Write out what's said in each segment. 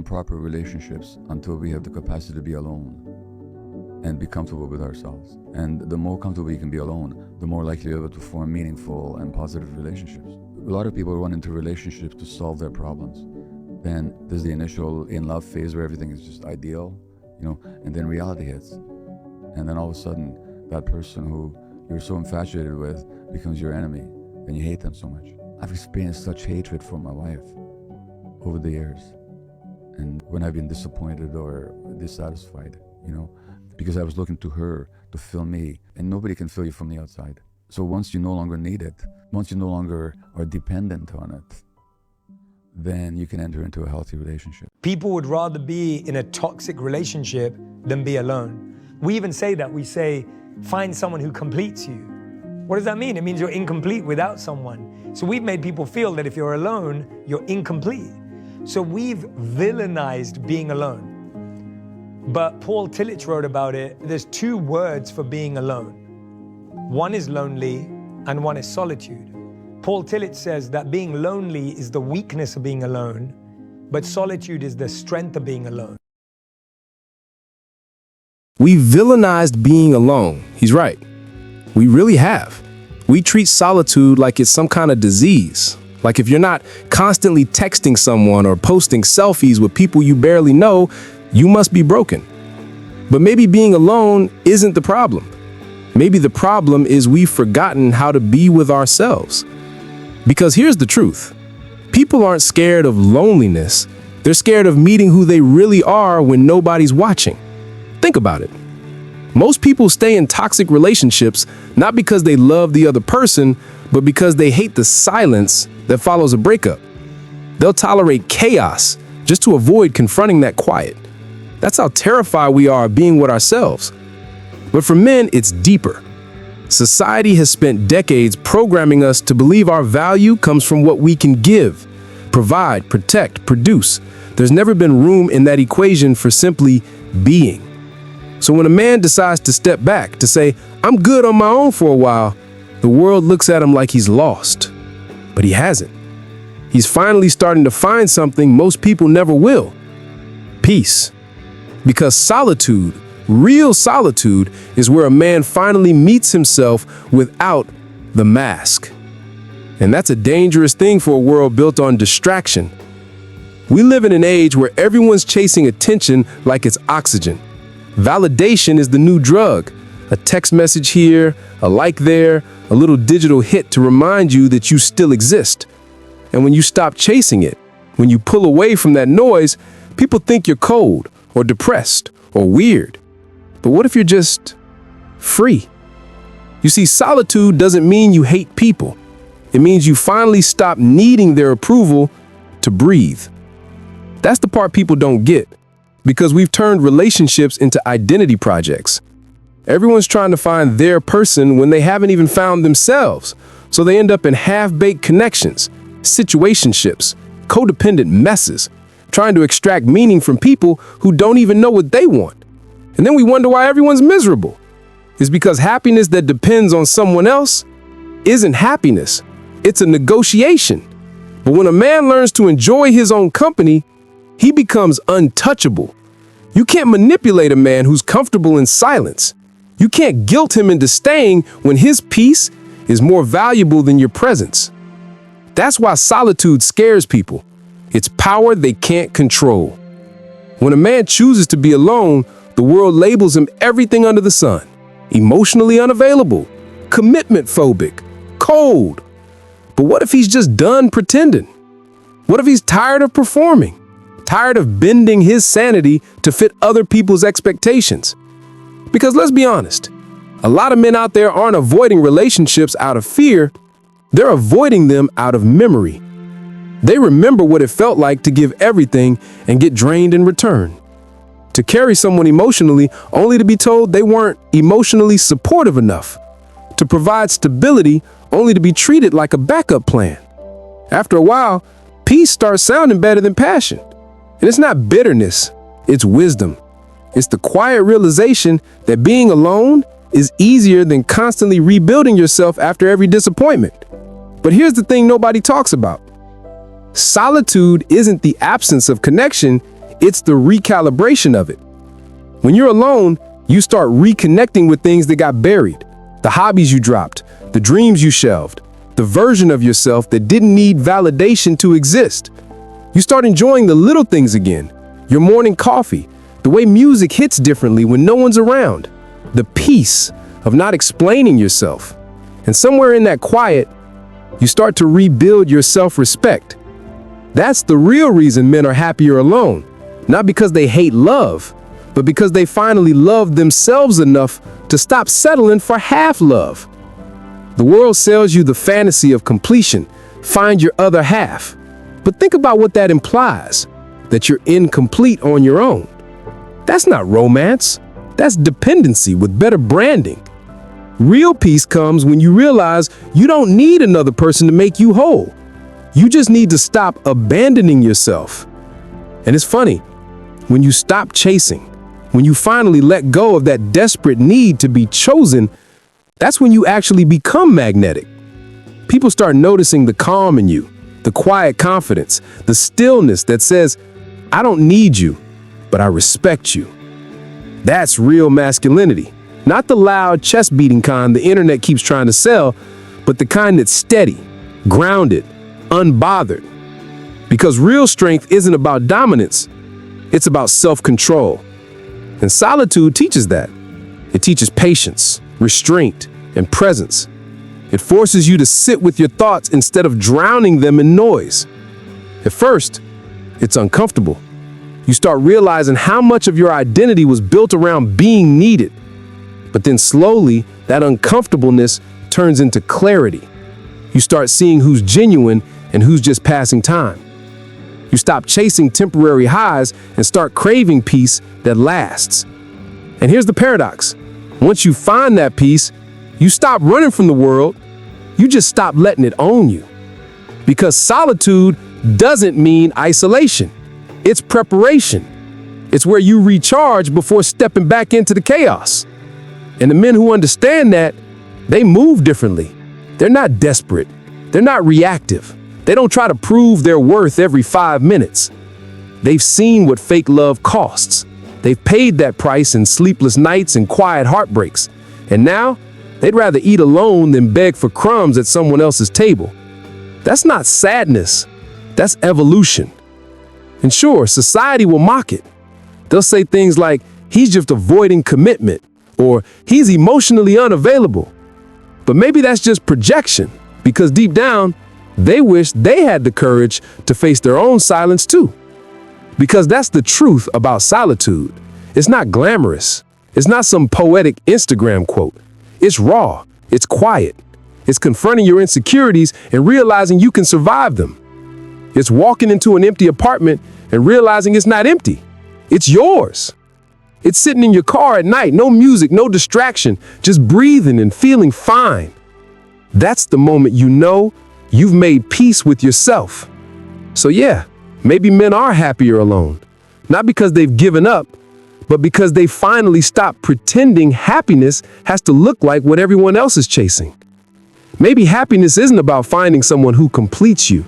proper relationships until we have the capacity to be alone and be comfortable with ourselves. And the more comfortable you can be alone, the more likely you're able to form meaningful and positive relationships. A lot of people run into relationships to solve their problems. Then there's the initial in-love phase where everything is just ideal, and then reality hits. And then all of a sudden, that person who you're so infatuated with becomes your enemy, and you hate them so much. I've experienced such hatred for my wife over the years. And when I've been disappointed or dissatisfied, because I was looking to her to fill me, and nobody can fill you from the outside. So once you no longer need it, once you no longer are dependent on it, then you can enter into a healthy relationship. People would rather be in a toxic relationship than be alone. We even say that. We say, find someone who completes you. What does that mean? It means you're incomplete without someone. So we've made people feel that if you're alone, you're incomplete. So we've villainized being alone. But Paul Tillich wrote about it. There's two words for being alone. One is lonely and one is solitude. Paul Tillich says that being lonely is the weakness of being alone, but solitude is the strength of being alone. We villainized being alone. He's right. We really have. We treat solitude like it's some kind of disease. Like if you're not constantly texting someone or posting selfies with people you barely know, you must be broken. But maybe being alone isn't the problem. Maybe the problem is we've forgotten how to be with ourselves. Because here's the truth. People aren't scared of loneliness. They're scared of meeting who they really are when nobody's watching. Think about it. Most people stay in toxic relationships not because they love the other person, but because they hate the silence that follows a breakup. They'll tolerate chaos just to avoid confronting that quiet. That's how terrified we are of being with ourselves. But for men, it's deeper. Society has spent decades programming us to believe our value comes from what we can give, provide, protect, produce. There's never been room in that equation for simply being. So when a man decides to step back, to say, I'm good on my own for a while, the world looks at him like he's lost. But he hasn't. He's finally starting to find something most people never will: peace. Because solitude, real solitude, is where a man finally meets himself without the mask. And that's a dangerous thing for a world built on distraction. We live in an age where everyone's chasing attention like it's oxygen. Validation is the new drug. A text message here, a like there, a little digital hit to remind you that you still exist. And when you stop chasing it, when you pull away from that noise, people think you're cold or depressed or weird. But what if you're just free? You see, solitude doesn't mean you hate people. It means you finally stop needing their approval to breathe. That's the part people don't get, because we've turned relationships into identity projects. Everyone's trying to find their person when they haven't even found themselves. So they end up in half-baked connections, situationships, codependent messes, trying to extract meaning from people who don't even know what they want. And then we wonder why everyone's miserable. It's because happiness that depends on someone else isn't happiness. It's a negotiation. But when a man learns to enjoy his own company, he becomes untouchable. You can't manipulate a man who's comfortable in silence. You can't guilt him into staying when his peace is more valuable than your presence. That's why solitude scares people. It's power they can't control. When a man chooses to be alone, the world labels him everything under the sun: emotionally unavailable, commitment phobic, cold. But what if he's just done pretending? What if he's tired of performing? Tired of bending his sanity to fit other people's expectations? Because let's be honest, a lot of men out there aren't avoiding relationships out of fear. They're avoiding them out of memory. They remember what it felt like to give everything and get drained in return. To carry someone emotionally only to be told they weren't emotionally supportive enough. To provide stability only to be treated like a backup plan. After a while, peace starts sounding better than passion. And it's not bitterness, it's wisdom. It's the quiet realization that being alone is easier than constantly rebuilding yourself after every disappointment. But here's the thing nobody talks about. Solitude isn't the absence of connection, It's the recalibration of it. When you're alone, you start reconnecting with things that got buried, the hobbies you dropped, the dreams you shelved, the version of yourself that didn't need validation to exist. You start enjoying the little things again, your morning coffee, the way music hits differently when no one's around, the peace of not explaining yourself. And somewhere in that quiet, you start to rebuild your self-respect. That's the real reason men are happier alone, not because they hate love, but because they finally love themselves enough to stop settling for half love. The world sells you the fantasy of completion, find your other half. But think about what that implies, that you're incomplete on your own. That's not romance, that's dependency with better branding. Real peace comes when you realize you don't need another person to make you whole. You just need to stop abandoning yourself. And it's funny, when you stop chasing, when you finally let go of that desperate need to be chosen, that's when you actually become magnetic. People start noticing the calm in you, the quiet confidence, the stillness that says, I don't need you, but I respect you. That's real masculinity. Not the loud chest-beating kind the internet keeps trying to sell, but the kind that's steady, grounded, unbothered. Because real strength isn't about dominance, it's about self-control. And solitude teaches that. It teaches patience, restraint, and presence. It forces you to sit with your thoughts instead of drowning them in noise. At first, it's uncomfortable. You start realizing how much of your identity was built around being needed. But then slowly, that uncomfortableness turns into clarity. You start seeing who's genuine and who's just passing time. You stop chasing temporary highs and start craving peace that lasts. And here's the paradox. Once you find that peace, you stop running from the world. You just stop letting it own you. Because solitude doesn't mean isolation. It's preparation. It's where you recharge before stepping back into the chaos. And the men who understand that, they move differently. They're not desperate. They're not reactive. They don't try to prove their worth every 5 minutes. They've seen what fake love costs. They've paid that price in sleepless nights and quiet heartbreaks. And now, they'd rather eat alone than beg for crumbs at someone else's table. That's not sadness. That's evolution. And sure, society will mock it. They'll say things like, he's just avoiding commitment, or he's emotionally unavailable. But maybe that's just projection, because deep down, they wish they had the courage to face their own silence too. Because that's the truth about solitude. It's not glamorous. It's not some poetic Instagram quote. It's raw. It's quiet. It's confronting your insecurities and realizing you can survive them. It's walking into an empty apartment and realizing it's not empty. It's yours. It's sitting in your car at night, no music, no distraction, just breathing and feeling fine. That's the moment you know you've made peace with yourself. So yeah, maybe men are happier alone. Not because they've given up, but because they finally stopped pretending happiness has to look like what everyone else is chasing. Maybe happiness isn't about finding someone who completes you.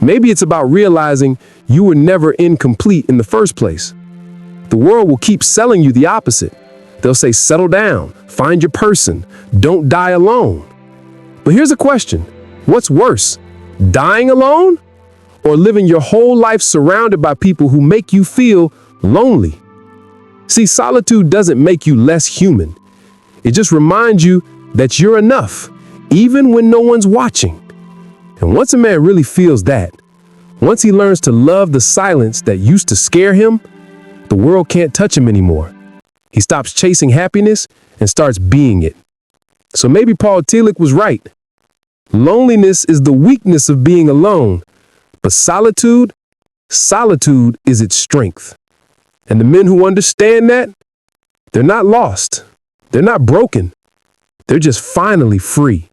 Maybe it's about realizing you were never incomplete in the first place. The world will keep selling you the opposite. They'll say, settle down, find your person, don't die alone. But here's a question. What's worse, dying alone or living your whole life surrounded by people who make you feel lonely? See, solitude doesn't make you less human. It just reminds you that you're enough, even when no one's watching. And once a man really feels that, once he learns to love the silence that used to scare him, the world can't touch him anymore. He stops chasing happiness and starts being it. So maybe Paul Tillich was right. Loneliness is the weakness of being alone, but solitude is its strength. And the men who understand that, they're not lost. They're not broken. They're just finally free.